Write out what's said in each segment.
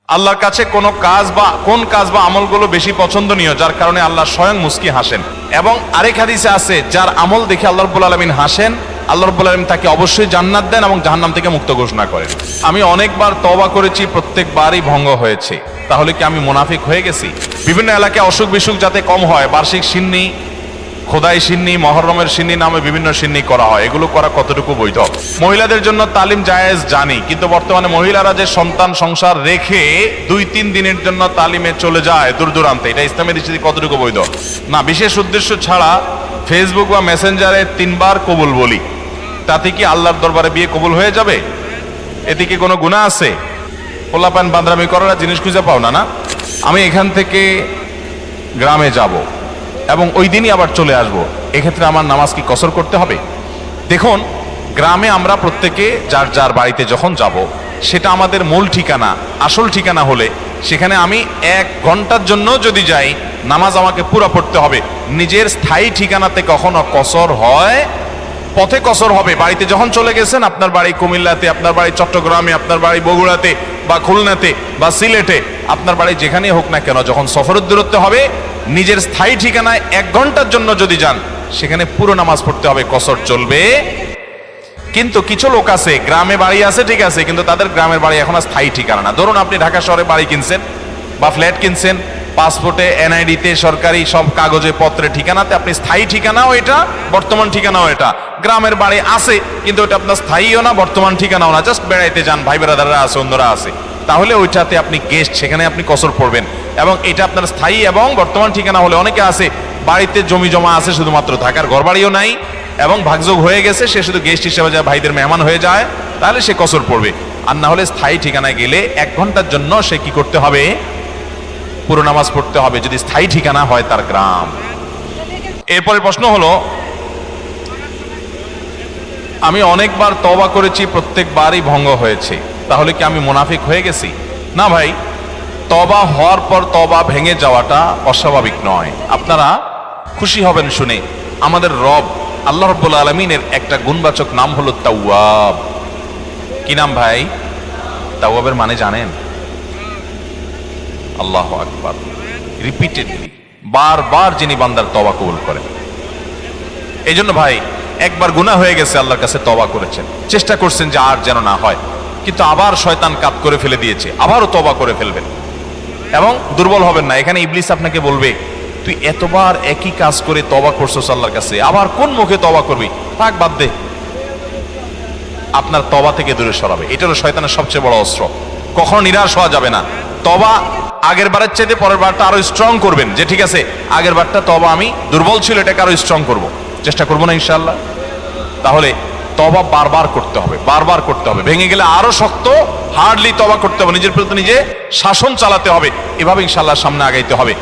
আল্লাহর কাছে কোন কাজ বা আমলগুলো বেশি পছন্দনীয়, যার কারণে আল্লাহ স্বয়ং মুস্কি হাসেন। এবং আরেক হাদিসে আছে, যার আমল দেখে আল্লাহ রাব্বুল আলামিন হাসেন, আল্লাহ রাব্বুল আলামিন তাকে অবশ্যই জান্নাত দেন এবং জাহান্নাম থেকে মুক্ত ঘোষণা করেন। আমি অনেকবার তওবা করেছি, প্রত্যেকবারই ভঙ্গ হয়েছে। তাহলে কি আমি মুনাফিক হয়ে গেছি? বিভিন্ন এলাকায় অসুখ বিসুখ যাতে কম হয়, বার্ষিক সিন্নি, খোদাই সিন্নি, মহরমের সিন্নি নামে বিভিন্ন সিন্নি করা হয়। এগুলো করা কতটুকু বৈধ? মহিলাদের জন্য তালিম জায়েজ জানি, কিন্তু বর্তমানে মহিলারা যে সন্তান সংসার রেখে 2-3 দিনের জন্য তালিমে চলে যায় দূর দূরান্তে, এটা ইসলামের দৃষ্টিতে কতটুকু বৈধ? না, বিশেষ উদ্দেশ্য ছাড়া ফেসবুক বা মেসেঞ্জারে 3 বার কবুল বলি, তাতে কি আল্লাহর দরবারে বিয়ে কবুল হয়ে যাবে? এতে কি কোনো গুনাহ আছে? পোলাপান বান্দরামি করার জিনিস খুঁজে পাও না? আমি এখান থেকে গ্রামে যাব এবং ওই দিনই আবার চলে আসব, এক্ষেত্রে আমার নামাজ কি কসর করতে হবে? দেখুন, গ্রামে আমরা প্রত্যেকে যার যার বাড়িতে যখন যাব, সেটা আমাদের মূল ঠিকানা, আসল ঠিকানা হলে সেখানে আমি 1 ঘন্টার জন্য যদি যাই, নামাজ আমাকে পুরো পড়তে হবে। নিজের স্থায়ী ঠিকানাতে কখনো কসর হয়? পথে কসর হবে। বাড়িতে যখন চলে গেছেন, আপনার বাড়ি কুমিল্লাতে, আপনার বাড়ি চট্টগ্রামে, আপনার বাড়ি বগুড়াতে বা খুলনাতে বা সিলেটে, আপনার বাড়ি যেখানেই হোক না কেন, যখন সফরের দূরত্ব হবে, নিজের স্থায়ী ঠিকানায় 1 ঘন্টার জন্য যদি যান, সেখানে পুরো নামাজ পড়তে হবে, কসর চলবে। কিন্তু কিছু লোক আছে, গ্রামে বাড়ি আছে ঠিক আছে, কিন্তু তাদের গ্রামের বাড়ি এখন আর স্থায়ী ঠিকানা না। ধরুন আপনি ঢাকা শহরে বাড়ি কিনছেন বা ফ্ল্যাট কিনছেন, পাসপোর্টে, এনআইডিতে, সরকারি সব কাগজে পত্রে ঠিকানাতে আপনি স্থায়ী ঠিকানাও এটা, বর্তমান ঠিকানাও এটা। গ্রামের বাড়ি আছে, কিন্তু ওটা আপনার স্থায়ীও না, বর্তমান ঠিকানাও না, জাস্ট বেড়াইতে যান, ভাই বেড়াদাররা আছে, অন্যরা আছে, তাহলে ওইটাতে আপনি গেস্ট, সেখানে আপনি কসর পড়বেন। এবং এটা আপনার স্থায়ী এবং বর্তমান ঠিকানা হলে, অনেকে আছে বাড়িতে জমি জমা আছে, শুধুমাত্র থাকার ঘর বাড়িও নাই এবং ভাগযোগ হয়ে গেছে, সে শুধু গেস্ট হিসেবে যায়, ভাইদের মেহমান হয়ে যায়, তাহলে সে কসর পড়বে। আর না হলে স্থায়ী ঠিকানায় গেলে 1 ঘন্টার জন্য সে কি করতে হবে? পুরো নামাজ পড়তে হবে, যদি স্থায়ী ঠিকানা হয় তার গ্রাম। এরপরে প্রশ্ন হলো, আমি অনেকবার তওবা করেছি, প্রত্যেকবারই ভঙ্গ হয়েছে, তাহলে কি আমি মুনাফিক হয়ে গেছি? না ভাই, তওবা হওয়ার পর তওবা ভেঙে যাওয়াটা অস্বাভাবিক নয়। আপনারা খুশি হবেন শুনে, আমাদের রব আল্লাহ রাব্বুল আলামিনের একটা গুণবাচক নাম হলো তাওয়াব। কি নাম ভাই? তাওয়াবের মানে জানেন? আল্লাহু আকবার। রিপিটেডলি, বারবার যিনি বান্দার তওবা কবুল করেন। এই জন্য ভাই, একবার গুনাহ হয়ে গেছে, আল্লাহর কাছে তওবা করেছেন, চেষ্টা করছেন যে আর যেন না হয়, কিন্তু আবার শয়তান কাত করে ফেলে দিয়েছে, আবারও তওবা করে ফেলবেন এবং দুর্বল হবেন না। এখানে ইবলিস আপনাকে বলবে, তুই এতবার একই কাজ করে তওবা করছস আল্লাহর কাছে, আবার কোন মুখে তওবা করবি? থাক, বাদ দে। আপনার তওবা থেকে দূরে সরাবে। এটা হলো শয়তানের সবচেয়ে বড় অস্ত্র। কখনো নিরাশ হওয়া যাবে না। তওবা আগের বারের চাইতে পরের বারটা আরো স্ট্রং করবেন, যে ঠিক আছে আগের বারটা তওবা আমি দুর্বল ছিল, এটাকে আরো স্ট্রং করব, চেষ্টা করবো না ইনশাআল্লাহ। তাহলে তওবা বারবার করতে হবে, বারবার করতে হবে। ভেঙে গেলে আরো শক্ত, হার্ডলি তওবা করতে হবে, নিজের প্রতি নিজে শাসন চালাতে হবে। এভাবে ইনশাআল্লাহ সামনে আগাইতে হবে।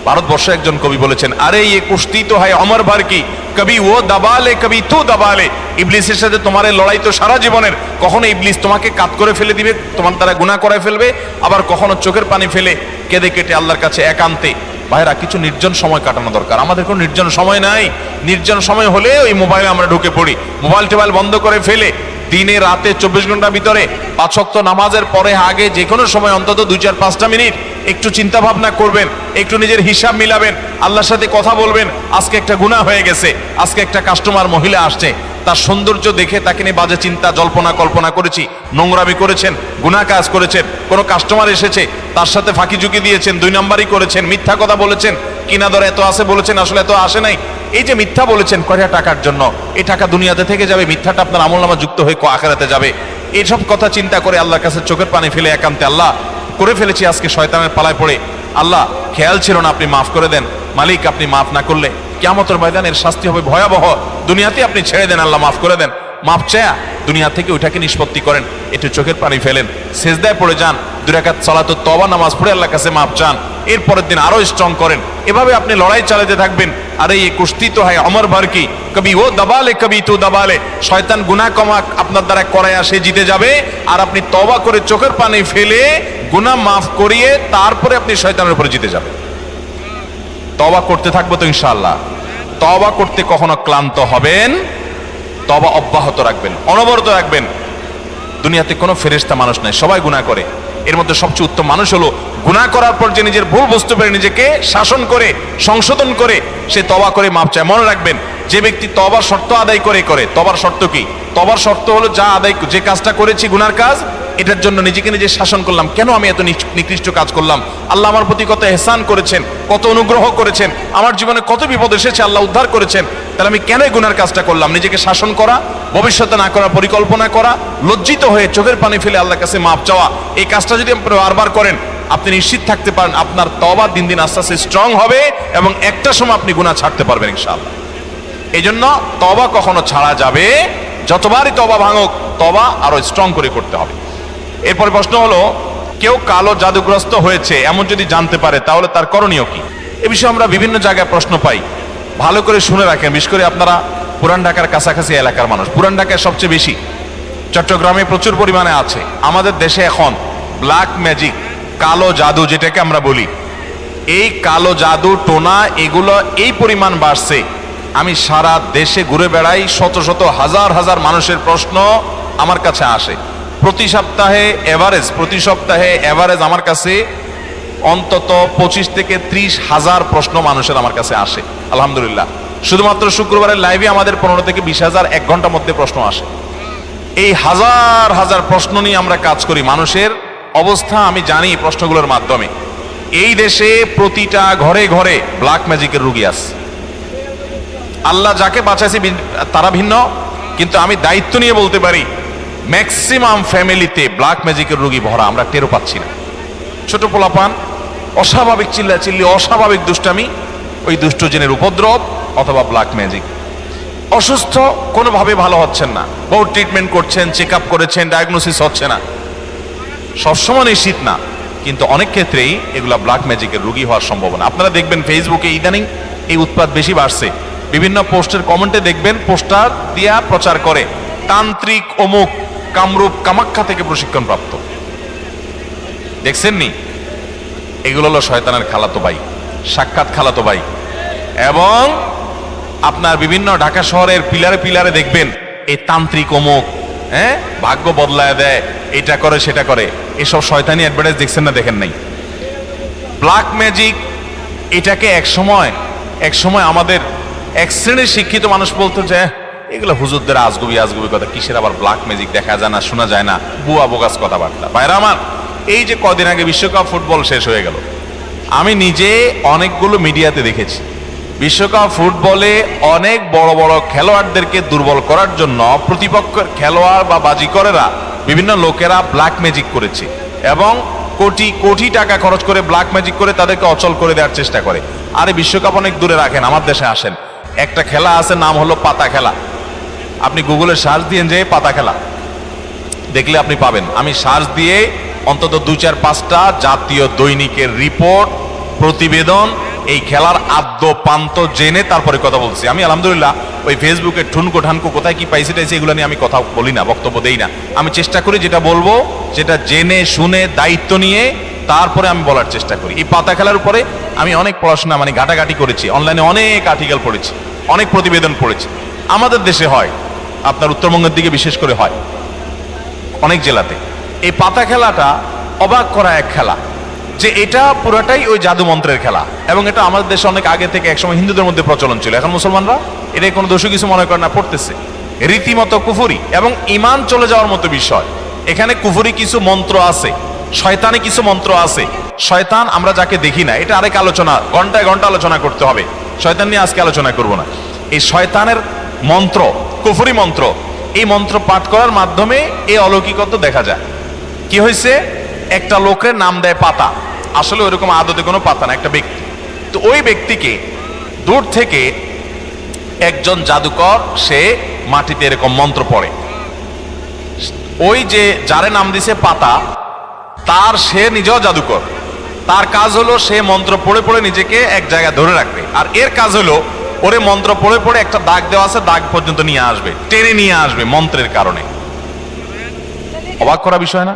ভারতবর্ষে একজন কবি বলেছেন, আরে ये কুश्ती তো হয় অমর ভর কি, কবি ও দবালে কবি তু দবালে। ইবলিসের সাথে তোমার এই লড়াই তো সারা জীবনের। কখনো ইবলিস তোমাকে কাত করে ফেলে দিবে, তোমার দ্বারা গুনাহ করায় ফেলবে, আবার কখনো চোখের পানি ফেলে কেঁদে কেটে আল্লাহর কাছে একান্তে। ভাইরা, কিছু নির্জন সময় কাটানো দরকার। আমাদের কোনো নির্জন সময় নাই। নির্জন সময় হলে ওই মোবাইলে আমরা ঢুকে পড়ি, মোবাইল টোবাইল বন্ধ করে ফেলে দিনে রাতে 24 ঘন্টার ভিতরে 5 ওয়াক্ত নামাজের পরে আগে যে কোনো সময় অন্তত 2-4-5টা মিনিট একটু চিন্তা ভাবনা করবেন, একটু নিজের হিসাব মিলাবেন, আল্লাহর সাথে কথা বলবেন। আজকে একটা গুনাহ হয়ে গেছে, আজকে একটা কাস্টমার মহিলা আসছে, তার সৌন্দর্য দেখে তাকে নিয়ে বাজে চিন্তা জল্পনা কল্পনা করেছি, নোংরামি করেছেন, গুনাহ কাজ করেছেন। কোনো কাস্টমার এসেছে, তার সাথে ফাঁকি ঝুঁকি দিয়েছেন, 2 নাম্বারই করেছেন, মিথ্যা কথা বলেছেন, কিনা দর এত আছে বলেছেন, আসলে এত আসে নাই। এই যে মিথ্যা বলেছেন কয়টা টাকার জন্য, এই টাকা দুনিয়াতে থেকে যাবে, মিথ্যাটা আপনার আমলনামা যুক্ত হয়ে আখিরাতে যাবে। এইসব কথা চিন্তা করে আল্লাহর কাছে চোখের পানি ফেলে একান্তে, আল্লাহ করে ফেলেছি আজকে শয়তানের পালায় পড়ে, আল্লাহ খেয়াল ছিল না, আপনি মাফ করে দেন। মালিক, আপনি মাফ না করলে কিয়ামতের ময়দানের শাস্তি হবে ভয়াবহ। দুনিয়াতে আপনি ছেড়ে দেন, আল্লাহ মাফ করে দেন। মাফ চায়া দুনিয়া থেকে ওইটাকে নিষ্পত্তি করেন, একটু চোখের পানি ফেলেন, সেজদায় পড়ে যান, 2 রাকাত সালাতুত তওবা নামাজ পড়ে আল্লাহর কাছে মাফ চান, এরপরের দিন আরো স্ট্রং করেন। এভাবে আপনি লড়াই চালাতে থাকবেন। আরে ये কুश्ती তো হয় অমর ভর কি, কবি ও দবালে কবি তু দবালে। শয়তান গুনাহ কমা আপনার দ্বারা করায়া সে জিতে যাবে, আর আপনি তওবা করে চোখের পানি ফেলে গুনাহ মাফ করিয়ে তারপরে আপনি শয়তানের উপরে জিতে যাবেন। তওবা করতে থাকবো তো ইনশাআল্লাহ। তওবা করতে কখনো ক্লান্ত হবেন, তওবা অব্যাহত রাখবেন, অনবরত রাখবেন। দুনিয়াতে কোনো ফেরেশতা মানুষ নাই, সবাই গুনাহ করে, এর মধ্যে সবচেয়ে উত্তম মানুষ হলো গুনাহ করার পর যে নিজের ভুল বুঝতে পারে নিজেকে শাসন করে সংশোধন করে সে তওবা করে মাপ চায়। মনে রাখবেন, যে ব্যক্তি তওবার শর্ত আদায় করে তওবার শর্ত কি? তওবার শর্ত হলো যে কাজটা করেছি গুনার কাজ, এটার জন্য নিজেকে নিজে শাসন করলাম, কেন আমি এত নিকৃষ্ট কাজ করলাম, আল্লাহ আমার প্রতি কত ইহসান করেছেন, কত অনুগ্রহ করেছেন, আমার জীবনে কত বিপদ এসেছে আল্লাহ উদ্ধার করেছেন, তাহলে আমি কেন এই গুনার কাজটা করলাম? নিজেকে শাসন করা, ভবিষ্যতে না করার পরিকল্পনা করা, লজ্জিত হয়ে চোখের পানি ফেলে আল্লাহর কাছে মাপ চাওয়া, এই কাজটা যদি আপনি বারবার করেন আপনি নিশ্চিত থাকতে পারেন আপনার তওবা দিন দিন আস্তে আস্তে স্ট্রং হবে এবং একটা সময় আপনি গুনাহ ছাড়তে পারবেন ইনশাআল্লাহ। এই জন্য তওবা কখনো ছাড়া যাবে, যতবারই তওবা ভাঙুক তওবা আরো স্ট্রং করে করতে হবে। এরপরে প্রশ্ন হলো, কেউ কালো জাদুগ্রস্ত হয়েছে এমন যদি জানতে পারে তাহলে তার করণীয় কি? এ বিষয়ে আমরা বিভিন্ন জায়গায় প্রশ্ন পাই, ভালো করে শুনে রাখেন। বিশেষ করে আপনারা পুরান ঢাকার কাছাকাছি এলাকার মানুষ, পুরান ঢাকায় সবচেয়ে বেশি, চট্টগ্রামে প্রচুর পরিমাণে আছে। আমাদের দেশে এখন ব্ল্যাক ম্যাজিক, কালো জাদু যেটাকে আমরা বলি, এই কালো জাদু টোনা এগুলো এই পরিমাণ বাড়ছে, আমি সারা দেশে ঘুরে বেড়াই, শত শত হাজার হাজার মানুষের প্রশ্ন আমার কাছে আসে। প্রতি সপ্তাহে এভারেজ আমার কাছে অন্তত 25 থেকে 30 হাজার প্রশ্ন মানুষের আমার কাছে আসে আলহামদুলিল্লাহ। শুধুমাত্র শুক্রবারের লাইভে আমাদের 15 থেকে 20 হাজার এক ঘন্টার মধ্যে প্রশ্ন আসে। এই হাজার হাজার প্রশ্ন নিয়ে আমরা কাজ করি। মানুষের অবস্থা আমি জানি প্রশ্নগুলোর মাধ্যমে। এই দেশে প্রতিটা ঘরে ঘরে ব্ল্যাক ম্যাজিকের রোগী আছে। আল্লাহ যাকে বাঁচাইছে তারা ভিন্ন, কিন্তু আমি দায়িত্ব নিয়ে বলতে পারি ম্যাক্সিমাম ফ্যামিলিতে ব্ল্যাক ম্যাজিকের রোগী ভরা, আমরা টেরও পাচ্ছি না। ছোট পোলাপান অস্বাভাবিক চিল্লাচিল্লি, অস্বাভাবিক দুষ্টামি, ওই দুষ্ট জিনের উপদ্রব অথবা ব্ল্যাক ম্যাজিক। অসুস্থ, কোনোভাবে ভালো হচ্ছেন না, বহু ট্রিটমেন্ট করছেন, চেক আপ করেছেন, ডায়াগনোসিস হচ্ছে না। সবসময় নিশ্চিত না, কিন্তু অনেক ক্ষেত্রেই এগুলা ব্ল্যাক ম্যাজিকের রোগী হওয়ার সম্ভাবনা। আপনারা দেখবেন ফেসবুকে ইদানিং এই উৎপাত বেশি বাড়ছে। বিভিন্ন পোস্টের কমেন্টে দেখবেন পোস্টার দিয়া প্রচার করে তান্ত্রিক অমুক কামরূপ কামাখ্যা থেকে প্রশিক্ষণ প্রাপ্ত। দেখছেন নি? এগুলো হলো শয়তানের খালাতো ভাই, সাক্ষাৎ খালাতো ভাই। এবং আপনার বিভিন্ন ঢাকা শহরের পিলারে পিলারে দেখবেন এই তান্ত্রিক অমুক, ভাগ্য বদলায় দেয়, এটা করে সেটা করে, এসব শয়তানি অ্যাডভার্টাইজ দেখছেন না? দেখেন নাই? ব্ল্যাক ম্যাজিক এটাকে এক সময় আমাদের এক শ্রেণীর শিক্ষিত মানুষ বলতো যে এগুলো হুজুরদের আজগুবি কথা, কিসের আবার ব্ল্যাক ম্যাজিক, দেখা যায় না, শোনা যায় না, বুয়া বোগাস কথাবার্তা। ভাইরা আমার, এই যে কদিন আগে বিশ্বকাপ ফুটবল শেষ হয়ে গেল, আমি নিজে অনেকগুলো মিডিয়াতে দেখেছি বিশ্বকাপ ফুটবলে অনেক বড় বড় খেলোয়াড়দেরকে দুর্বল করার জন্য প্রতিপক্ষের খেলোয়াড় বা বাজিকরেরা বিভিন্ন লোকেরা ব্ল্যাক ম্যাজিক করেছে এবং কোটি কোটি টাকা খরচ করে ব্ল্যাক ম্যাজিক করে তাদেরকে অচল করে দেওয়ার চেষ্টা করে। আরে বিশ্বকাপ অনেক দূরে রাখেন, আমার দেশে আসেন, একটা খেলা আছে, নাম হলো পাতা খেলা। আপনি গুগলে সার্চ দিয়ে যে পাতা খেলা দেখলে আপনি পাবেন। আমি সার্চ দিয়ে অন্তত 2-4-5টা জাতীয় দৈনিকের রিপোর্ট, প্রতিবেদন, এই খেলার আদ্য পান্ত জেনে তারপরে কথা বলছি। আমি আলহামদুলিল্লাহ ওই ফেসবুকে ঠুনকো ঠানকো কোথায় কি পাইছে টাইছে এগুলো নিয়ে আমি কথা বলি না, বক্তব্য দেই না। আমি চেষ্টা করি যেটা বলবো যেটা জেনে শুনে দায়িত্ব নিয়ে তারপরে আমি বলার চেষ্টা করি। এই পাতা খেলার উপরে আমি অনেক পড়াশোনা ঘাটাঘাটি করেছি, অনলাইনে অনেক আর্টিকেল পড়েছি, অনেক প্রতিবেদন পড়েছি। আমাদের দেশে হয়, আপনার উত্তরবঙ্গের দিকে বিশেষ করে হয়, অনেক জেলাতে। এই পাতা খেলাটা অবাক করা এক খেলা, যে এটা পুরাটাই ওই জাদু মন্ত্রের খেলা এবং এটা আমাদের দেশে অনেক আগে থেকে একসময় হিন্দুদের মধ্যে প্রচলন ছিল। এখন মুসলমানরা এটাই কোনো দোষী কিছু মনে করে না, পড়তেছে রীতিমতো কুফরি এবং ঈমান চলে যাওয়ার মতো বিষয়। এখানে কুফরি কিছু মন্ত্র আছে, শয়তানি কিছু মন্ত্র আছে। শয়তান আমরা যাকে দেখি না, এটা আরেক আলোচনা, ঘন্টায় ঘন্টা আলোচনা করতে হবে, শয়তান নিয়ে আজকে আলোচনা করব না। এই শয়তানের মন্ত্র, কুফরি মন্ত্র, এই মন্ত্র পাঠ করার মাধ্যমে এই অলৌকিকত্ব দেখা যায়। কি হয়েছে, একটা লোকের নাম দেয় পাতা, আসলে ওইরকম আদতে কোনো পাতা না, একটা ব্যক্তি। তো ওই ব্যক্তিকে দূর থেকে একজন জাদুকর সে মাটিতে এরকম মন্ত্র পড়ে, ওই যে যারে নাম দিছে পাতা তার সে নিজেও জাদুকর, তার কাজ হলো সে মন্ত্র পড়ে পড়ে নিজেকে এক জায়গায় ধরে রাখবে, আর এর কাজ হলো ওরে মন্ত্র পড়ে পড়ে একটা দাগ দেওয়া আছে, দাগ পর্যন্ত নিয়ে আসবে, টেনে নিয়ে আসবে মন্ত্রের কারণে। অবাক করা বিষয় না?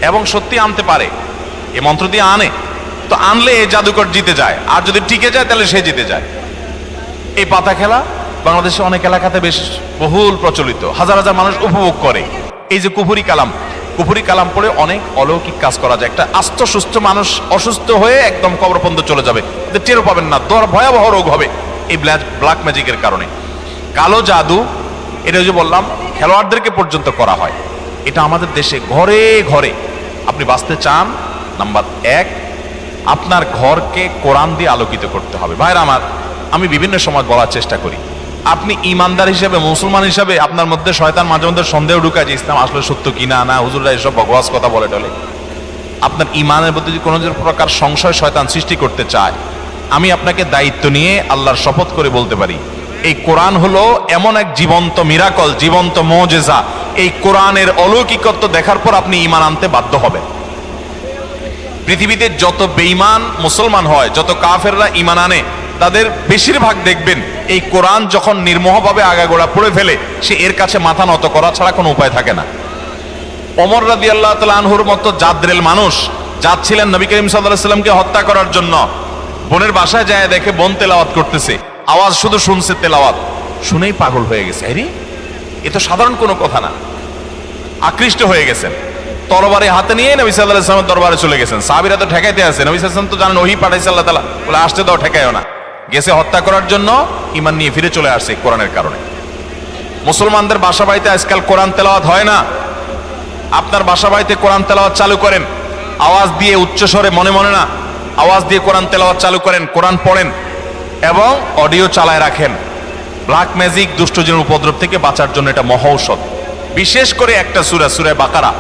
এবং সত্যি আনতে পারে, এ মন্ত্র দিয়ে আনে, তো আনলে এ জাদুকর জিতে যায়, আর যদি টিকে যায় তাহলে সে জিতে যায়। এই পাতা খেলা বাংলাদেশে অনেক এলাকাতে বেশ বহুল প্রচলিত, হাজার হাজার মানুষ উপভোগ করে। এই যে কুফরি কালাম, কুফরি কালাম পড়ে অনেক অলৌকিক কাজ করা যায়। একটা আস্ত সুস্থ মানুষ অসুস্থ হয়ে একদম কবর পর্যন্ত চলে যাবে, টেরও পাবেন না, ভয়াবহ রোগ হবে এই ব্ল্যাক ম্যাজিকের কারণে। কালো জাদু, এটা যে বললাম খেলোয়াড়দেরকে পর্যন্ত করা হয়। এটা আমাদের দেশে ঘরে ঘরে। আপনি বাঁচতে চান, নাম্বার 1, আপনার ঘরকে কোরআন দিয়ে আলোকিত করতে হবে। ভাইরা আমার, আমি বিভিন্ন সময় বলার চেষ্টা করি, আপনি ইমানদার হিসেবে, মুসলমান হিসেবে আপনার মধ্যে শয়তান মাঝে মধ্যে সন্দেহ ঢুকায় যে ইসলাম আসলে সত্য কিনা, না হুজুররা এসব বকওয়াস কথা বলে টলে। আপনার ইমানের মধ্যে যদি কোনো প্রকার সংশয় শয়তান সৃষ্টি করতে চায়, আমি আপনাকে দায়িত্ব নিয়ে আল্লাহর শপথ করে বলতে পারি, এই কোরআন হলো এমন এক জীবন্ত মিরাকল, জীবন্ত মুজিজা। এই কোরআনের অলৌকিকত্ব দেখার পর আপনি ঈমান আনতে বাধ্য হবেন। পৃথিবীতে যত বেঈমান মুসলমান হয়, যত কাফেররা ঈমান আনে, তাদের বেশিরভাগ দেখবেন এই কোরআন যখন নির্মোহভাবে আগাগোড়া পড়ে ফেলে, সে এর কাছে মাথা নত করা ছাড়া কোনো উপায় থাকে না। ওমর রাদিয়াল্লাহু তাআলা আনহুর মতো জাদ্রেল মানুষ যাচ্ছিলেন নবী করিম সাল্লাল্লাহু আলাইহি ওয়াসাল্লামকে হত্যা করার জন্য, বোনের বাসায় যায় দেখে বোন তেলাওয়াত করতেছে, আওয়াজ শুধু শুনছে, তেলাওয়াত শুনেই পাগল হয়ে গেছে। আরে এ তো সাধারণ কোনো কথা না, আকৃষ্ট হয়ে গেছেন। তরবারি হাতে নিয়ে নবী সাল্লাল্লাহু আলাইহি ওয়াসাল্লামের দরবারে চলে গেছেন। সাহাবীরা তো ঠেকাইতে আছে, নবী সাল্লাল্লাহু আলাইহি ওয়াসাল্লাম তো জানেন ওহী পাঠাইছে আল্লাহ তাআলা, বলে আসতে দাও, ঠেকাইও না। গেছে হত্যা করার জন্য, ঈমান নিয়ে ফিরে চলে আসছে কোরআনের কারণে। মুসলমানদের বাসা বাড়িতে আজকাল কোরআন তেলাওয়াত হয় না। আপনার বাসা বাড়িতে কোরআন তেলাওয়াত চালু করেন, আওয়াজ দিয়ে, উচ্চস্বরে, মনে মনে না, আওয়াজ দিয়ে কোরআন তেলাওয়াত চালু করেন, কোরআন পড়েন এবং অডিও চালায় রাখেন। ব্ল্যাক ম্যাজিক, দুষ্টজিনের উপদ্রব থেকে বাঁচার জন্য এটা মহা ঔষধ। বিশেষ করে একটা সূরা, সূরা বাকারা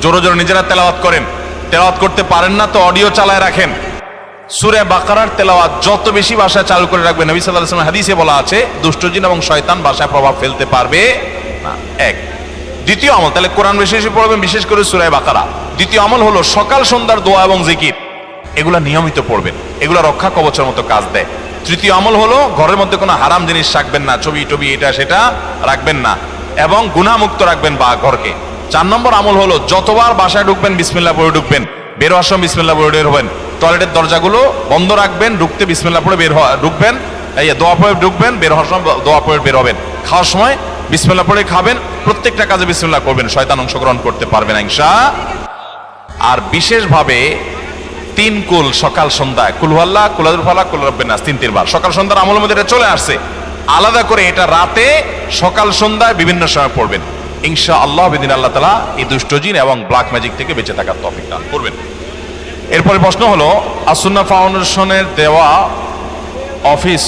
জোরে জোরে নিজেরা তেলাওয়াত করেন। তেলাওয়াত করতে পারেন না তো অডিও চালায় রাখেন। সূরা বাকারার তেলাওয়াত যত বেশি ভাষায় চালু করে রাখবেন, নবী সাল্লাল্লাহু আলাইহি ওয়াসাল্লাম হাদিসে বলা আছে দুষ্টজিন এবং শয়তান ভাষায় প্রভাব ফেলতে পারবে না। এক। দ্বিতীয় আমল, তাহলে কোরআন বেশি বেশি পড়বেন, বিশেষ করে সূরা বাকারা। দ্বিতীয় আমল হলো সকাল সন্ধ্যার দোয়া এবং জিকির, এগুলা নিয়মিত পড়বেন, এগুলা রক্ষা কবচের মতো কাজ দেয়। তৃতীয় আমল হলো ঘরের মধ্যে কোনো হারাম জিনিস রাখবেন না, ছবি টবি এটা সেটা রাখবেন না, এবং গুনাহমুক্ত রাখবেন বা ঘরকে। 4 নম্বর আমল হলো যতবার বাসায় ঢুকবেন বিসমিল্লাহ পড়ে ঢুকবেন, বের হওয়ার সময় বিসমিল্লাহ পড়ে বের হবেন। টয়লেটের দরজাগুলো বন্ধ রাখবেন, ঢুকতে বিসমিল্লাহ পড়ে ঢুকবেন, এই দোয়া পড়ে ঢুকবেন, বের হওয়ার সময় দোয়া পড়ে বের হবেন। খাওয়ার সময় বিসমিল্লাহ পড়ে খাবেন, প্রত্যেকটা কাজে বিসমিল্লাহ করবেন, শয়তান অংশগ্রহণ করতে পারবে না ইনশাআল্লাহ। আর বিশেষভাবে 3 কুল সকাল সন্ধ্যায়, কুল হুয়াল্লাহ, কুল আযুল ফালাক, কুল রাব্বিন নাস, 3 বার সকাল সন্ধ্যার আমলের মধ্যে এটা চলে আসছে। আলাদা করে এটা রাতে, সকাল সন্ধ্যায় বিভিন্ন সময় পড়বেন ইনশাআল্লাহ। বিদিন আল্লাহ তাআলা এই দুষ্টজিন এবং ব্ল্যাক ম্যাজিক থেকে বেঁচে থাকার তৌফিক দান করবেন। এরপরে প্রশ্ন হলো, আস-সুন্নাহ ফাউন্ডেশনের দেওয়া অফিস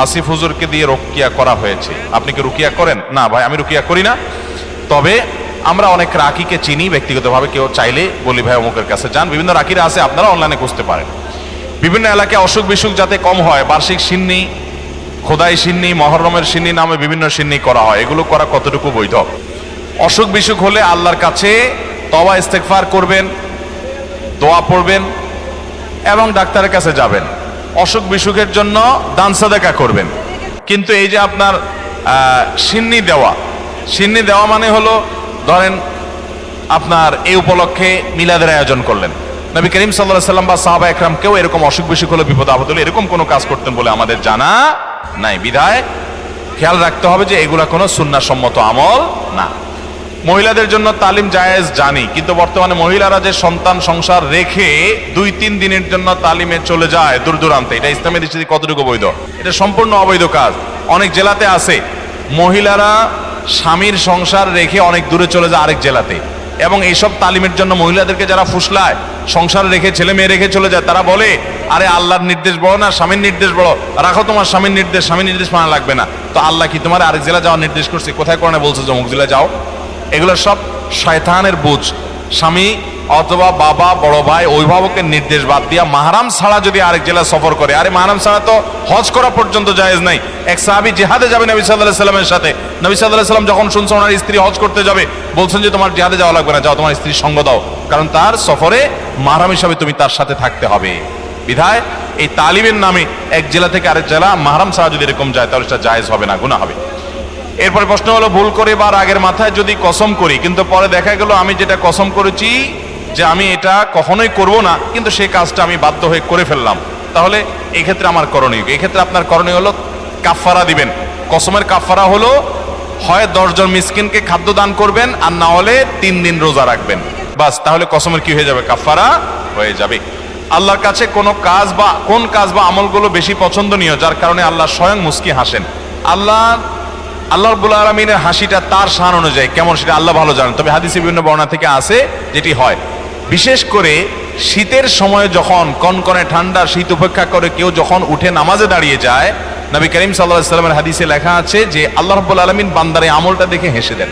আসিফ হুজুরকে দিয়ে রুকিয়া করা হয়েছে, আপনি কি রুকিয়া করেন? না ভাই, আমি রুকিয়া করি না। তবে আমরা অনেক রাকিকে চিনি ব্যক্তিগতভাবে, কেউ চাইলে বলি ভাই অমুকের কাছে যান, বিভিন্ন রাকিরা আছে, আপনারা অনলাইনে খুঁজতে পারেন। বিভিন্ন এলাকায় অসুখ বিসুখ যাতে কম হয়, বার্ষিক সিন্নি, খোদাই সিন্নি, মহরমের সিন্নি নামে বিভিন্ন সিন্নি করা হয়, এগুলো করা কতটুকু বৈধ? অসুখ বিসুখ হলে আল্লাহর কাছে তওবা ইস্তেগফার করবেন, দোয়া পড়বেন এবং ডাক্তারের কাছে যাবেন। অসুখ বিসুখের জন্য দান সাদাকা করবেন। কিন্তু এই যে আপনার সিন্নি দেওয়া মানে হলো, ধরেন আপনার এই উপলক্ষে মিলাদের আয়োজন করলেন, নবী করিম সাল্লাল্লাহু আলাইহি ওয়াসাল্লাম বা সাহাবা একরাম কেউ এরকম অসুখ বিসুখ হলে, বিপদ আপদ হলে এরকম কোনো কাজ করতেন বলে আমাদের জানা নাই। বিধায় খেয়াল রাখতে হবে যে এগুলা কোনো সুন্নাহসম্মত আমল না। মহিলাদের জন্য তালিম জায়েজ জানি, কিন্তু বর্তমানে মহিলারা যে সন্তান সংসার রেখে 2-3 দিনের জন্য তালিমে চলে যায় দূর দূরান্তে, এটা ইসলামের দৃষ্টিতে কতটুকু বৈধ? এটা সম্পূর্ণ অবৈধ কাজ। অনেক জেলাতে আছে মহিলারা স্বামীর সংসার রেখে অনেক দূরে চলে যায় আরেক জেলাতে, এবং এইসব তালিমের জন্য মহিলাদেরকে যারা ফুসলায়, সংসার রেখে ছেলে মেয়ে রেখে চলে যায়, তারা বলে আরে আল্লাহর নির্দেশ বড় না স্বামীর নির্দেশ বড়, রাখো তোমার স্বামীর নির্দেশ মানা লাগবে না। তো আল্লাহ কি তোমার আরেক জেলা যাওয়ার নির্দেশ করছে? কোথায় কোরআনে বলছে যে অমুক জেলা যাও? এগুলো সব শয়তানের বুঝ। স্বামী অথবা বাবা, বড় ভাই, অভিভাবকের নির্দেশ বাদ দিয়া মাহরাম ছাড়া যদি আরেক জেলা সফর করে, আরে মাহরাম ছাড়া তো হজ করা পর্যন্ত জায়েজ নাই। এক সাহাবী জিহাদে যাবে নবী সাল্লাল্লাহু আলাইহি ওয়াসাল্লামের সাথে, নবী সাল্লাল্লাহু আলাইহি ওয়াসাল্লাম যখন শুনছেন ওনার স্ত্রী হজ করতে যাবে, বলছেন যে তোমার জিহাদে যাওয়া লাগবে না, যাও তোমার স্ত্রীর সঙ্গ দাও, কারণ তার সফরে মাহরাম হিসাবে তুমি তার সাথে থাকতে হবে। বিধায় এই তালিমের নামে এক জেলা থেকে আরেক জেলা মাহরাম ছাড়া যদি এরকম যায়, তাহলে সেটা জায়েজ হবে না, গুনাহ হবে। এরপরে প্রশ্ন হলো, ভুল করে বা রাগের মাথায় যদি কসম করি, কিন্তু পরে দেখা গেল আমি যেটা কসম করেছি যে আমি এটা কখনোই করব না, কিন্তু সেই কাজটা আমি বাধ্য হয়ে করে ফেললাম, তাহলে এই ক্ষেত্রে আমার করণীয়? এই ক্ষেত্রে আপনার করণীয় হলো কাফারা দিবেন। কসমের কাফারা হলো হয় 10 জন মিসকিনকে খাদ্য দান করবেন, আর না হলে 3 দিন রোজা রাখবেন। বাস, তাহলে কসমের কি হয়ে যাবে? কাফারা হয়ে যাবে। আল্লাহর কাছে কোন কাজ বা আমলগুলো বেশি পছন্দনীয় যার কারণে আল্লাহ স্বয়ং মুস্কি হাসেন? আল্লাহ রাব্বুল আলামিনের হাসিটা তার শান অনুযায়ী কেমন সেটা আল্লাহ ভালো জানেন। তবে হাদিসে বিভিন্ন বর্ণনা থেকে আসে যেটি হয়, বিশেষ করে শীতের সময় যখন কনকনে ঠান্ডা শীত উপেক্ষা করে কেউ যখন উঠে নামাজে দাঁড়িয়ে যায়, নবী করিম সাল্লাল্লাহু আলাইহি সাল্লামের হাদিসে লেখা আছে যে আল্লাহ রাব্বুল আলামিন বান্দার এই আমলটা দেখে হেসে দেন।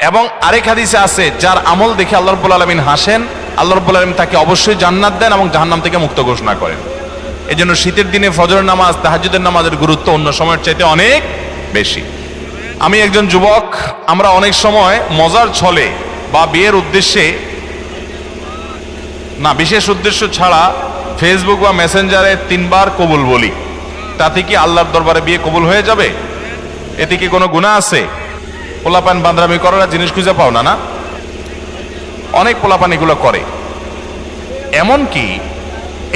এবং আরেক হাদিসে আছে যার আমল দেখে আল্লাহ রাব্বুল আলামিন হাসেন, আল্লাহ রাব্বুল আলামিন তাকে অবশ্যই জান্নাত দেন এবং জাহান্নাম থেকে মুক্ত ঘোষণা করেন। এজন্য শীতের দিনে ফজরের নামাজ, তাহাজ্জুদের নামাজের গুরুত্ব অন্য সময়ের চাইতে অনেক বেশি। আমি একজন যুবক, আমরা অনেক সময় মজার ছলে বা বিয়ের উদ্দেশ্যে না, বিশেষ উদ্দেশ্য ছাড়া ফেসবুক বা মেসেঞ্জারে 3 বার কবুল বলি। তাতে কি আল্লাহর দরবারে বিয়ে কবুল হয়ে যাবে? এতে কি কোনো গুনাহ আছে? পোলাপান বান্দরামি করার জিনিস খুঁজে পাও না? অনেক পোলাপান এগুলো করে। এমনকি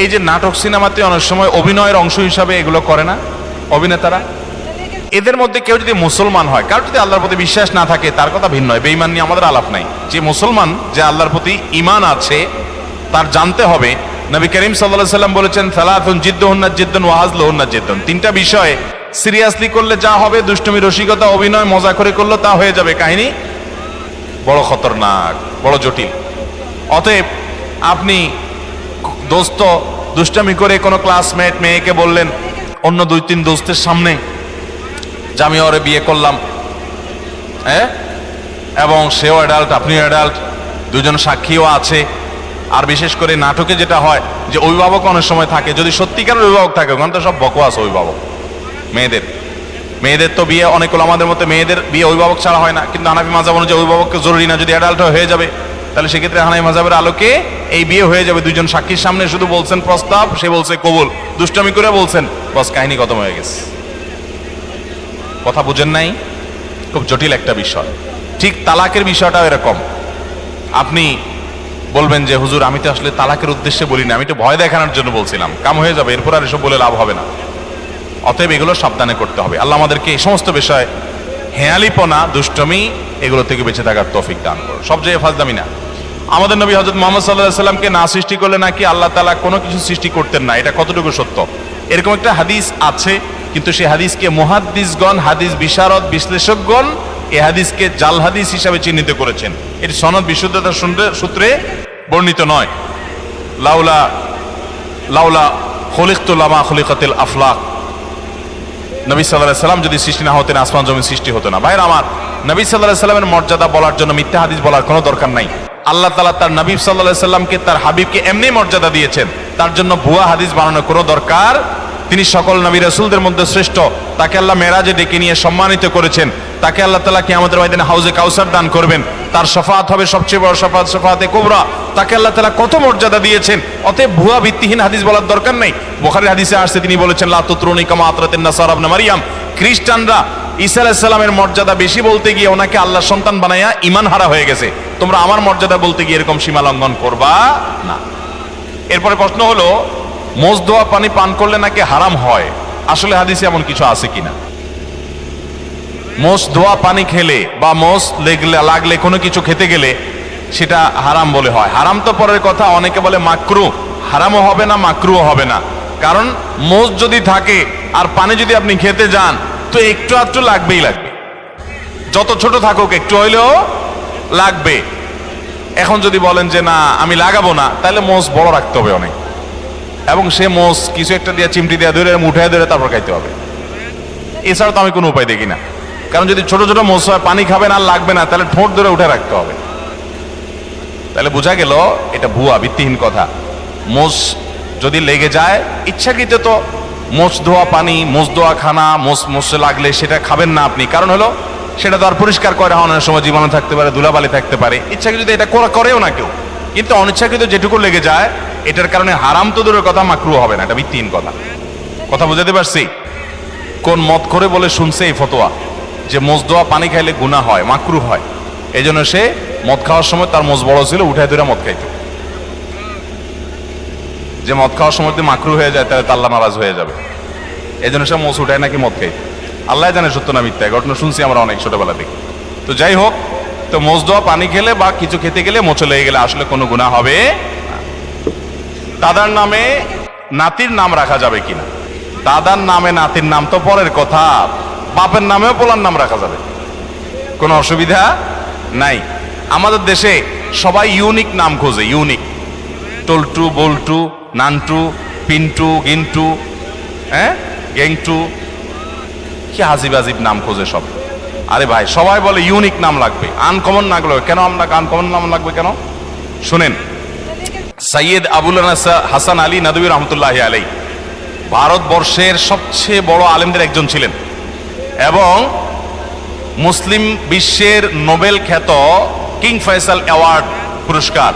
এই যে নাটক সিনেমাতে অনেক সময় অভিনয়ের অংশ হিসাবে এগুলো করে না অভিনেতারা? এদের মধ্যে কেউ যদি মুসলমান হয়, কারোর যদি আল্লাহর প্রতি বিশ্বাস না থাকে তার কথা ভিন্ন হয়, বেঈমান নিয়ে আমাদের আলাপ নাই। যে মুসলমান, যে আল্লাহর প্রতি ঈমান আছে, তার জানতে হবে নবী করিম সাল্লাল্লাহু আলাইহি সাল্লাম বলেছেন সালাতুন জিদ্দুহুন্না জিদ্দুন ওয়া হাজলুহুন্না জিদ্দুন। 3টা বিষয় সিরিয়াসলি করলে যা হবে, দুষ্টুমি, রসিকতা, অভিনয়, মজা করে করলে তা হয়ে যাবে কাহিনী বড় খতরনাক, বড় জটিল। অতএব আপনি দোস্ত দুষ্টামি করে কোনো ক্লাসমেট মেয়েকে বললেন অন্য 2-3 দোস্তের সামনে যে আমি ওরে বিয়ে করলাম, হ্যাঁ, এবং সেও অ্যাডাল্ট, আপনিও অ্যাডাল্ট, 2 জন সাক্ষীও আছে। আর বিশেষ করে নাটকে যেটা হয় যে অভিভাবক অনেক সময় থাকে, যদি সত্যিকারের অভিভাবক থাকে ওখানে তো সব বকওয়াস অভিভাবক। মেয়েদের তো বিয়ে অনেক আমাদের মধ্যে মেয়েদের বিয়ে অভিভাবক ছাড়া হয় না, কিন্তু হানাফি মাযহাব অনুযায়ী অভিভাবককে জরুরি না, যদি অ্যাডাল্ট হয়ে যাবে তাহলে সেক্ষেত্রে হানাফি মাযহাবের আলোকে এই বিয়ে হয়ে যাবে। 2 জন সাক্ষীর সামনে শুধু বলছেন প্রস্তাব, সে বলছে কবুল, দুষ্টামি করে বলছেন, বস কাহিনী খতম হয়ে গেছে। কথা বুঝেন নাই? খুব জটিল একটা বিষয়। ঠিক তালাকের বিষয়টাও এরকম। আপনি বলবেন যে হুজুর আমি তো আসলে তালাকের উদ্দেশ্যে বলি না, আমি তো ভয় দেখানোর জন্য বলছিলাম, কাম হয়ে যাবে, এরপর আর এসব বলে লাভ হবে না। অতএব এগুলো সাবধানে করতে হবে। আল্লাহ আমাদেরকে এই সমস্ত বিষয়, হেয়ালিপনা, দুষ্টমি, এগুলো থেকে বেঁচে থাকার তৌফিক দান করুন। সব জায়গায় ফাজলামি না। আমাদের নবী হযরত মুহাম্মদ সাল্লাল্লাহু আলাইহি সাল্লামকে না সৃষ্টি করলে নাকি আল্লাহ তাআলা কোনো কিছু সৃষ্টি করতেন না। এটা কতটুকু সত্য? এরকম একটা হাদিস আছে, কিন্তু সেই হাদিসকে মুহাদ্দিসগণ, হাদিস বিশারদ, বিশ্লেষকগণ এই হাদিসকে জাল হাদিস হিসাবে চিহ্নিত করেছেন। এর সনদ বিশুদ্ধতার সূত্রে বর্ণিত নয়। লাউলা খুলিকতু লামা খুলিকাতিল আফলাক। নবী সাল্লাল্লাহু আলাইহি সাল্লাম যদি সৃষ্টি না হতেন আসমান জমিন সৃষ্টি হতো না। ভাইরা আমার, নবী সাল্লাল্লাহু আলাইহি সাল্লামের মর্যাদা বলার জন্য মিথ্যা হাদিস বলার কোনো দরকার নাই। আল্লাহ তাআলা তার নবী সাল্লাল্লাহু আলাইহি সাল্লামকে, তার হাবিবকে এমনি মর্যাদা দিয়েছেন, তার জন্য ভুয়া হাদিস বানানোর কোনো দরকার। তিনি সকল নবী রাসূলদের মধ্যে শ্রেষ্ঠ। তাকে আল্লাহ মেরাজে ডেকে নিয়ে সম্মানিত করেছেন। তাকে আল্লাহ তাআলা কিয়ামতের ময়দানে হাউজে কাউসার দান করবেন। তার শাফাআত হবে সবচেয়ে বড় শাফাআত, শাফাআতে কুবরা। তাকে আল্লাহ তাআলা কত মর্যাদা দিয়েছেন। অতএব ভুয়া ভিত্তিহীন হাদিস বলার দরকার নেই। বুখারীর হাদিসে আসছে, তিনি বলেছেন লা তুতরুনি কামা আতরাতিন নাসারা ইবনে মারইয়াম। খ্রিস্টানরা ঈসা আলাইহিস সালামের মর্যাদা বেশি বলতে গিয়ে ওনাকে আল্লাহ সন্তান বানায়া ঈমান হারা হয়ে গেছে। তোমরা আমার মর্যাদা বলতে গিয়ে এরকম সীমা লঙ্ঘন করবা না। এরপরে প্রশ্ন হলো, মোজ ধোয়া পানি পান করলে নাকি হারাম হয়, আসলে হাদিসে এমন কিছু আছে কিনা? মোজ ধোয়া পানি খেলে বা মোজ লাগলে কোনো কিছু খেতে গেলে সেটা হারাম বলে হয়। হারাম তো পরের কথা, অনেকে বলে মাকরু। হারামও হবে না, মাকরুও হবে না। কারণ মোজ যদি থাকে আর পানি যদি আপনি খেতে যান তো একটু আধটু লাগবেই লাগবে, যত ছোট থাকুক একটু হইলেও লাগবে। এখন যদি বলেন যে না আমি লাগাবো না, তাহলে মোজ বড় রাখতে হবে অনেক, এবং সে মোজ কিছু একটা দিয়ে চিমটি দিয়ে ধরে উঠায় ধরে তারপর খাইতে হবে। এছাড়া তো আমি কোনো উপায় দেখি না। কারণ যদি ছোট ছোট মোজ হয়, পানি খাবেন আর লাগবে না, তাহলে ঠোঁট ধরে উঠে রাখতে হবে। তাহলে বোঝা গেল এটা ভুয়া, ভিত্তিহীন কথা। মোজ যদি লেগে যায় ইচ্ছাকৃত, তো মোজ ধোয়া পানি, মোজ ধোয়া খানা, মোজে লাগলে সেটা খাবেন না আপনি। কারণ হলো সেটা তো আর পরিষ্কার করে হওয়ার সময় জীবাণু থাকতে পারে, ধুলাবালি থাকতে পারে। ইচ্ছাকৃত এটা করেও না কেউ, কিন্তু অনিচ্ছাকৃত যেটুকু লেগে যায় এটার কারণে হারাম তো দূরের কথা, মাকরু হবে না। এটা ভিত্তিহীন কথা। কথা বুঝাতে পারছি? কোন মত করে বলে শুনছে এই ফতোয়া যে মোজ ধোয়া পানি খাইলে গুনাহ হয়, মাকরু হয়। এই জন্য সে মদ খাওয়ার সময় তার মোজ বড় ছিল, উঠায় ধরে মদ খাইত। যে মদ খাওয়ার সময় যদি মাকরু হয়ে যায় তাহলে আল্লাহ নারাজ হয়ে যাবে। এই জন্য সে মোজ উঠায় নাকি মদ খাইত। আল্লাহ জানে সত্য না মিথ্যা, ঘটনা শুনছি আমরা অনেক ছোটবেলা থেকে। তো যাই হোক, তো মোজদোয়া পানি খেলে বা কিছু খেতে গেলে মোচে লেগে গেলে আসলে কোনো গুনাহ হবে না। দাদার নামে নাতির নাম রাখা যাবে কিনা? দাদার নামে নাতির নাম তো পরের কথা, বাপের নামেও পোলার নাম রাখা যাবে, কোনো অসুবিধা নাই। আমাদের দেশে সবাই ইউনিক নাম খোঁজে, ইউনিক, টল্টু, বল্টু, নান্টু, পিন্টু, গিন্টু, হ্যাঁ, গেংটু, কি আজিব আজিব নাম খোঁজে সব। আরে ভাই, সবাই বলে ইউনিক নাম লাগবে, আনকমন না লাগবে কেন? আমরা আনকমন নাম লাগবে কেন? শুনেন, সৈয়দ আবুল হাসান আলী নদভী রহমতুল্লাহ আলাই ভারতবর্ষের সবচেয়ে বড় আলেমদের একজন ছিলেন এবং মুসলিম বিশ্বের নোবেল খ্যাত কিং ফয়সাল অ্যাওয়ার্ড পুরস্কার,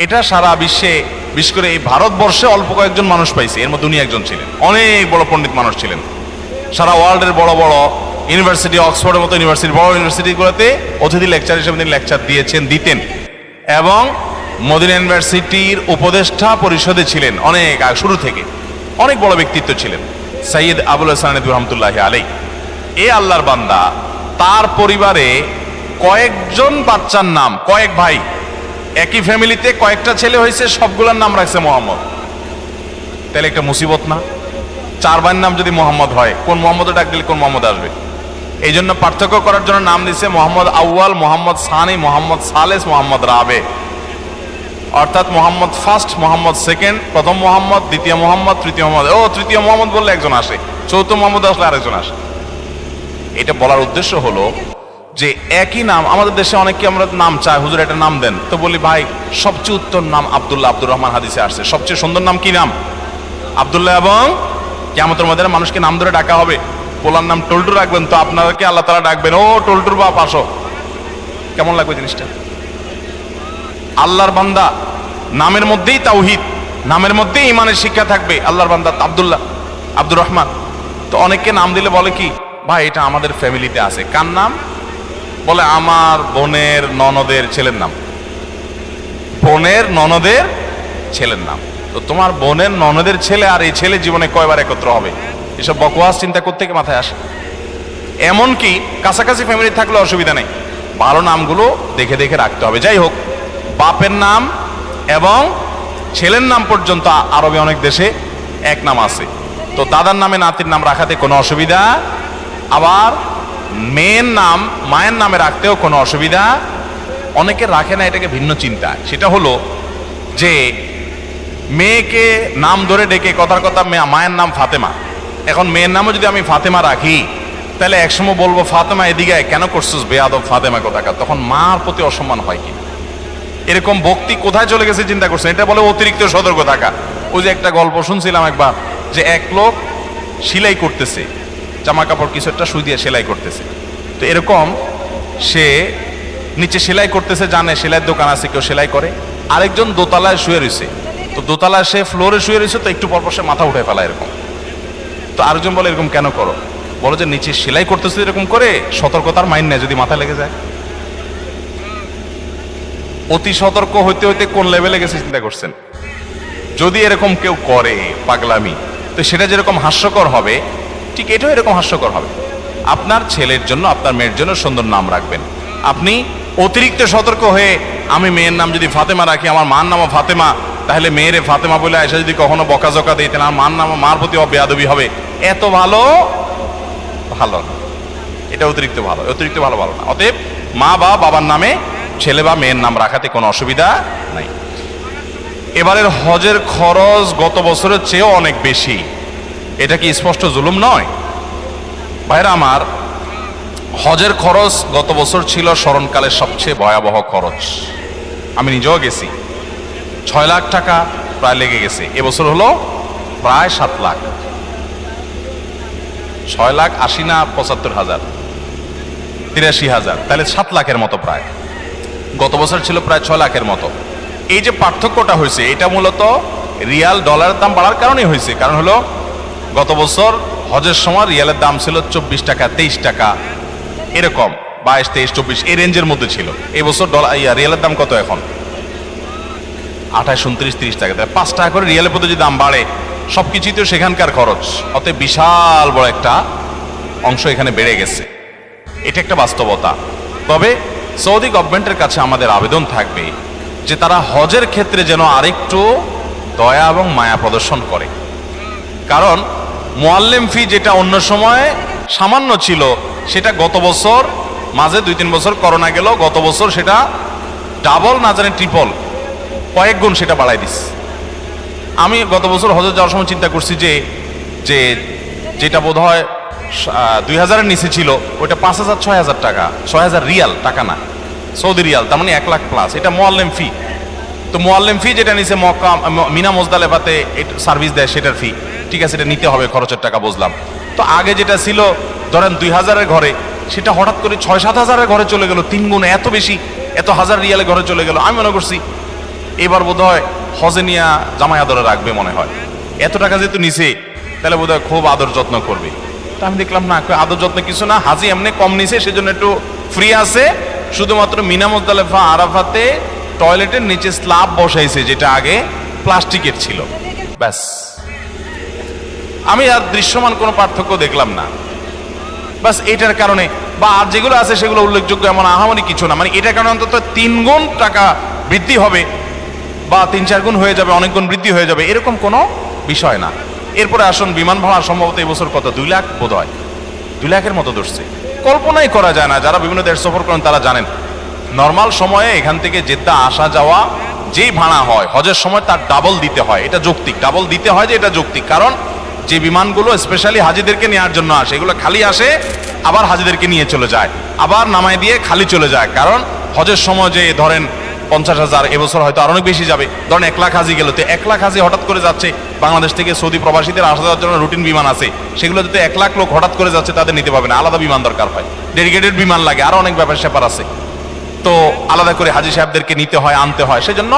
এটা সারা বিশ্বে, বিশেষ করে এই ভারতবর্ষে অল্প কয়েকজন মানুষ পাইছে, এর মধ্যে উনি একজন ছিলেন। অনেক বড় পণ্ডিত মানুষ ছিলেন, সারা ওয়ার্ল্ডের বড় বড় ইউনিভার্সিটি, অক্সফোর্ডের মতো ইউনিভার্সিটি, বড় ইউনিভার্সিটিগুলোতে অতিথি লেকচার হিসেবে তিনি লেকচার দিতেন এবং মদিনা ইউনিভার্সিটির উপদেষ্টা পরিষদে ছিলেন অনেক শুরু থেকে, অনেক বড় ব্যক্তিত্ব ছিলেন সৈয়দ আবুল হাসান নদভী রহমতুল্লাহ আলাই। এ আল্লাহর বান্দা, তার পরিবারে কয়েকজন বাচ্চার নাম, কয়েক ভাই, একই ফ্যামিলিতে কয়েকটা ছেলে হয়েছে, সবগুলোর নাম রাখছে মোহাম্মদ। তাহলে একটা মুসিবত না? 4 ভাইয়ের নাম যদি মোহাম্মদ হয়, কোন মোহাম্মদ ডাক দিলে কোন মোহাম্মদ আসবে? এই জন্য পার্থক্য করার জন্য নাম দিচ্ছে মোহাম্মদ আউয়াল, মোহাম্মদ সানি, মোহাম্মদ সালেস, মোহাম্মদ রাবে, অর্থাৎ মোহাম্মদ ফার্স্ট, মোহাম্মদ সেকেন্ড, প্রথম মোহাম্মদ, দ্বিতীয় মোহাম্মদ, তৃতীয় মোহাম্মদ। ও, তৃতীয় মোহাম্মদ বললে একজন আসে, চৌথ মোহাম্মদ আসলে আরেকজন আসে। এটা বলার উদ্দেশ্য হলো যে একই নাম, আমাদের দেশে অনেকে আমরা নাম চাই, হুজুর একটা নাম দেন, তো বলি ভাই সবচেয়ে উত্তম নাম আব্দুল্লাহ, আব্দুর রহমান হাদিসে আসছে, সবচেয়ে সুন্দর নাম কি নাম? আব্দুল্লাহ। এবং কিয়ামতের মধ্যে মানুষকে নাম ধরে ডাকা হবে, পোলার নাম টল্টু রাখবেন, তো আপনাকে আল্লাহ তাআলা ডাকবেন, ও টল্টুর বাপ আসো। কেমন লাগবে জিনিসটা? আল্লাহর বান্দা, নামের মধ্যেই তাওহীদ, নামের মধ্যেই ঈমানের শিক্ষা থাকবে। আল্লাহর বান্দা আব্দুল্লাহ, আব্দুর রহমান। তো অনেককে নাম দিলে বলে কি, ভাই এটা আমাদের ফ্যামিলিতে আছে। কার নাম? বলে আমার বোনের ননদের ছেলের নাম, বোনের ননদের ছেলের নাম। তো তোমার বোনের ননদের ছেলে আর এই ছেলে জীবনে কয়বার একত্র হবে? এসব বকওয়াস চিন্তা করতে মাথায় আসে। এমনকি কাছাকাছি ফ্যামিলি থাকলে অসুবিধা নেই, ভালো নামগুলো দেখে দেখে রাখতে হবে। যাই হোক, বাপের নাম এবং ছেলের নাম পর্যন্ত আরবে অনেক দেশে এক নাম আছে। তো দাদার নামে নাতির নাম রাখাতে কোনো অসুবিধা, আবার মেয়ের নাম মায়ের নামে রাখতেও কোনো অসুবিধা। অনেকে রাখে না, এটাকে ভিন্ন চিন্তা। সেটা হলো যে মেয়েকে নাম ধরে ডেকে, কথার কথা মায়ের নাম ফাতেমা, এখন মেয়ের নামও যদি আমি ফাতেমা রাখি, তাহলে একসময় বলবো ফাতেমা এদিকে কেন করছিস বেয়াদব ফাতেমা কোথাকার, তখন মার প্রতি অসম্মান হয় কি? এরকম ভক্তি কোথায় চলে গেছে চিন্তা করছেন? এটা বলে অতিরিক্ত সতর্ক থাকা। ওই যে একটা গল্প শুনছিলাম একবার, যে এক লোক সেলাই করতেছে, জামা কাপড় কিছু একটা সুই দিয়ে সেলাই করতেছে। তো এরকম সে নিচে সেলাই করতেছে, জানে সেলাইয়ের দোকান আছে, কেউ সেলাই করে। আরেকজন দোতলায় শুয়ে রয়েছে, তো দোতলায় সে ফ্লোরে শুয়ে রয়েছে, তো একটু পরপর সে মাথা উঠে ফেলা এরকম। তো আরেকজন বলে এরকম কেন করো? বলো যে নিচে সেলাই করতেছে এরকম করে, সতর্কতার মাইন্ড নেই, যদি মাথা লেগে যায়। অতি সতর্ক হইতে হইতে কোন লেভেলে গেছে চিন্তা করছেন? যদি এরকম কেউ করে পাগলামি, তো সেটা যেরকম হাস্যকর হবে, ঠিক এটাও এরকম হাস্যকর হবে। আপনার ছেলের জন্য, আপনার মেয়ের জন্য সুন্দর নাম রাখবেন। আপনি অতিরিক্ত সতর্ক হয়ে, আমি মেয়ের নাম যদি ফাতেমা রাখি, আমার মার নামও ফাতেমা, তাহলে মেয়েরে ফাতেমা বলে এসে যদি কখনো বকাঝকা দিই, তাহলে আমার মার নাম, মার প্রতি বেয়াদবি হবে। এত ভালো ভালো না, এটা অতিরিক্ত ভালো, অতিরিক্ত ভালো ভালো না। অতএব মা বা বাবার নামে ছেলে বা মেয়ের নাম রাখাতে কোনো অসুবিধা নাই। এবারের হজের খরচ গত বছরের চেয়েও অনেক বেশি, এটা কি স্পষ্ট জুলুম নয়? ভাইরা আমার, হজের খরচ গত বছর ছিল স্মরণকালের সবচেয়ে ভয়াবহ খরচ। আমি নিজেও গেছি, 6 লাখ টাকা প্রায় লেগে গেছে। এবছর হলো প্রায় 7 লাখ, 6 লাখ 80 না 75,000, 83,000, তাহলে 7 লাখের মতো প্রায়। গত বছর ছিল প্রায় 6 লাখের মতো। এই যে পার্থক্যটা হয়েছে, এটা মূলত রিয়াল ডলারের দাম বাড়ার কারণেই হয়েছে। কারণ হলো গত বছর হজের সময় রিয়ালের দাম ছিল 24 টাকা, 23 টাকা, এরকম 22, 23, 24 এই রেঞ্জের মধ্যে ছিল। এই বছর রিয়ালের দাম কত এখন? 28, 29, 30 টাকা। 5 টাকা করে রিয়ালের প্রতি যদি দাম বাড়ে, সবকিছুই তো সেখানকার খরচ। অতএব বিশাল বড় একটা অংশ এখানে বেড়ে গেছে। এটা একটা বাস্তবতা। তবে সৌদি গভর্নমেন্টের কাছে আমাদের আবেদন থাকবে যে তারা হজের ক্ষেত্রে যেন আরেকটু দয়া এবং মায়া প্রদর্শন করে। কারণ মুআল্লিম ফি যেটা অন্য সময় সামান্য ছিল, সেটা গত বছর মাঝে 2-3 বছর করোনা গেল, গত বছর সেটা ডাবল না জানি ট্রিপল কয়েক গুণ সেটা বাড়াই দিস। আমি গত বছর হজে যাওয়ার সময় চিন্তা করছি যে যেটা বোধ হয় 2000-এর নিচে ছিল ওইটা 5000-6000 টাকা, 6000 রিয়াল, টাকা না, সৌদি রিয়াল, তার মানে 1 লাখ প্লাস। এটা মুআল্লিম ফি। তো মুআল্লিম ফি যেটা নিচে মক্কা মিনা মুজদালেফাতে সার্ভিস দেয় সেটার ফি, ঠিক আছে, এটা নিতে হবে, খরচের টাকা বুঝলাম। তো আগে যেটা ছিল ধরেন 2000-এর ঘরে, সেটা হঠাৎ করে 6-7 হাজারের ঘরে চলে গেল, 3 গুণ, এত বেশি, এত হাজার রিয়ালের ঘরে চলে গেল। আমি মনে করছি এবার বোধ হয় হজে নিয়ে জামাই আদরে রাখবে মনে হয়, এত টাকা যেহেতু নিছে তাহলে বোধ হয় খুব আদর যত্ন করবে। তা আমি দেখলাম না, আদর যত্ন কিছু না, হাজি এমনি কম নিছে সেজন্য একটু ফ্রি আছে, শুধুমাত্র মিনা মুজদালেফা আরাফাতে টয়লেটের নিচে স্ল্যাব বসাইছে যেটা আগে প্লাস্টিকের ছিল, ব্যাস। আমি আর দৃশ্যমান কোনো পার্থক্য দেখলাম না, বাস এটার কারণে। বা আর যেগুলো আছে সেগুলো উল্লেখযোগ্য এমন আহামরি কিছু না, মানে এটার কারণে অন্তত 3 গুণ টাকা বৃদ্ধি হবে বা 3-4 গুণ হয়ে যাবে, অনেক গুণ বৃদ্ধি হয়ে যাবে, এরকম কোনো বিষয় না। এরপরে আসুন বিমান ভাড়া সম্ভবত এবছর কত, 2 লাখ বোধ হয়, 2 লাখের মতো ধরছে। কল্পনাই করা যায় না, যারা বিভিন্ন দেশ সফর করেন তারা জানেন নর্মাল সময়ে এখান থেকে জেদ্দা আসা যাওয়া যেই ভাড়া হয় হজের সময় তার ডাবল দিতে হয়। এটা যৌক্তিক, ডাবল দিতে হয় যে এটা যৌক্তিক, কারণ যে বিমানগুলো স্পেশালি হাজিদেরকে নেওয়ার জন্য আসে এগুলো খালি আসে, আবার হাজিদেরকে নিয়ে চলে যায়, আবার নামায় দিয়ে খালি চলে যায়। কারণ হজের সময় যে ধরেন 50,000, এবছর হয়তো আর অনেক বেশি যাবে, ধরেন 1 লাখ হাজি গেল, তো 1 লাখ হাজি হঠাৎ করে যাচ্ছে বাংলাদেশ থেকে সৌদি প্রবাসীদের আসা যাওয়ার জন্য রুটিন বিমান আছে, সেগুলো যদি 1 লাখ লোক হঠাৎ করে যাচ্ছে তাদের নিতে পারবে না, আলাদা বিমান দরকার হয়, ডেডিকেটেড বিমান লাগে, আরো অনেক ব্যাপার স্যাপার আছে, তো আলাদা করে হাজি সাহেবদেরকে নিতে হয়, আনতে হয়, সেজন্য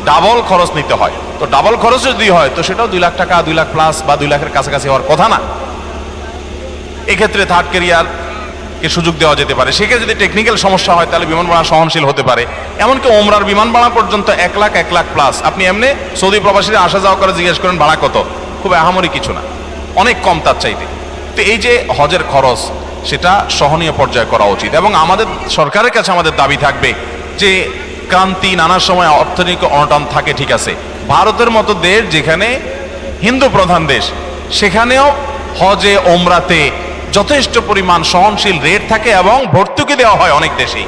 ডাবল খরচ নিতে হয়। তো ডাবল খরচ যদি হয় তো সেটাও 2 লাখ টাকা, 2 লাখ প্লাস বা 2 লাখের কাছাকাছি হওয়ার কথা না। এক্ষেত্রে থার্ড ক্যারিয়ারকে সুযোগ দেওয়া যেতে পারে। সেক্ষেত্রে যদি টেকনিক্যাল সমস্যা হয় তাহলে বিমান ভাড়া সহনশীল হতে পারে। এমনকি ওমরার বিমান ভাড়া পর্যন্ত 1 লাখ, 1 লাখ প্লাস। আপনি এমনি সৌদি প্রবাসীরা আসা যাওয়া করে জিজ্ঞেস করেন ভাড়া কত, খুব আহামরি কিছু না, অনেক কম তার চাইতে। তো এই যে হজের খরচ, সেটা সহনীয় পর্যায়ে করা উচিত। এবং আমাদের সরকারের কাছে আমাদের দাবি থাকবে যে ক্রান্তি, নানা সময় অর্থনৈতিক অনটন থাকে, ঠিক আছে, ভারতের মতো দেশ যেখানে হিন্দু প্রধান দেশ, সেখানেও হজে ওমরাতে যথেষ্ট পরিমাণ সহনশীল রেট থাকে এবং ভর্তুকি দেওয়া হয় অনেক দেশেই।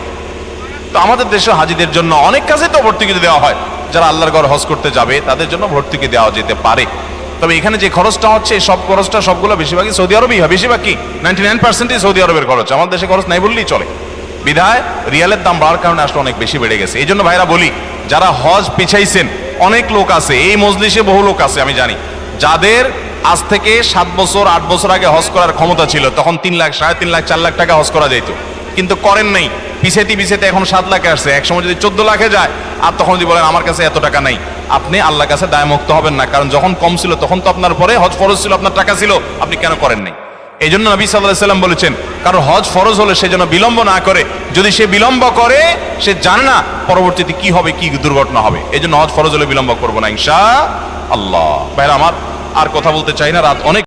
তো আমাদের দেশে হাজিদের জন্য অনেক কাজে তো ভর্তুকি দেওয়া হয়, যারা আল্লাহর ঘর হজ করতে যাবে তাদের জন্য ভর্তুকি দেওয়া যেতে পারে। তবে এখানে যে খরচটা হচ্ছে সব খরচটা সবগুলো বেশিরভাগই সৌদি আরবেই হয়, বেশিরভাগ কি 99%ই সৌদি আরবের খরচ, আমাদের দেশে খরচ নাই বললেই চলে। বিধায় রিয়ালের দাম বাড়ার কারণে আসলে অনেক বেশি বেড়ে গেছে। এই জন্য ভাইরা বলি, যারা হজ পিছাইছেন, অনেক লোক আছে এই মজলিসে, বহু লোক আছে আমি জানি, যাদের আজ থেকে 7 বছর 8 বছর আগে হজ করার ক্ষমতা ছিল, তখন 3 লাখ, 3.5 লাখ, 4 লাখ টাকা হজ করা যেত, কিন্তু করেন নাই, পিছাইতে এখন 7 লাখে আসছে। এক সময় যদি 14 লাখে যায়, আর তখন যদি বলেন আমার কাছে এত টাকা নাই, আপনি আল্লাহর কাছে দায়মুক্ত হবেন না। কারণ যখন কম ছিল তখন তো আপনার পরে হজ ফরজ ছিল, আপনার টাকা ছিল, আপনি কেন করেন নাই? এই জন্য নবী সাল্লাল্লাহু আলাইহি ওয়াসাল্লাম বলেছেন, কারণ হজ ফরজ হলে সে যেন বিলম্ব না করে, যদি সে বিলম্ব করে সে জানে না পরবর্তীতে কি হবে, কি দুর্ঘটনা হবে। এই জন্য হজ ফরজ হলে বিলম্ব করবো না ইনশাআল্লাহ। ভাইরা আমার, আর কথা বলতে চাই না, রাত অনেক।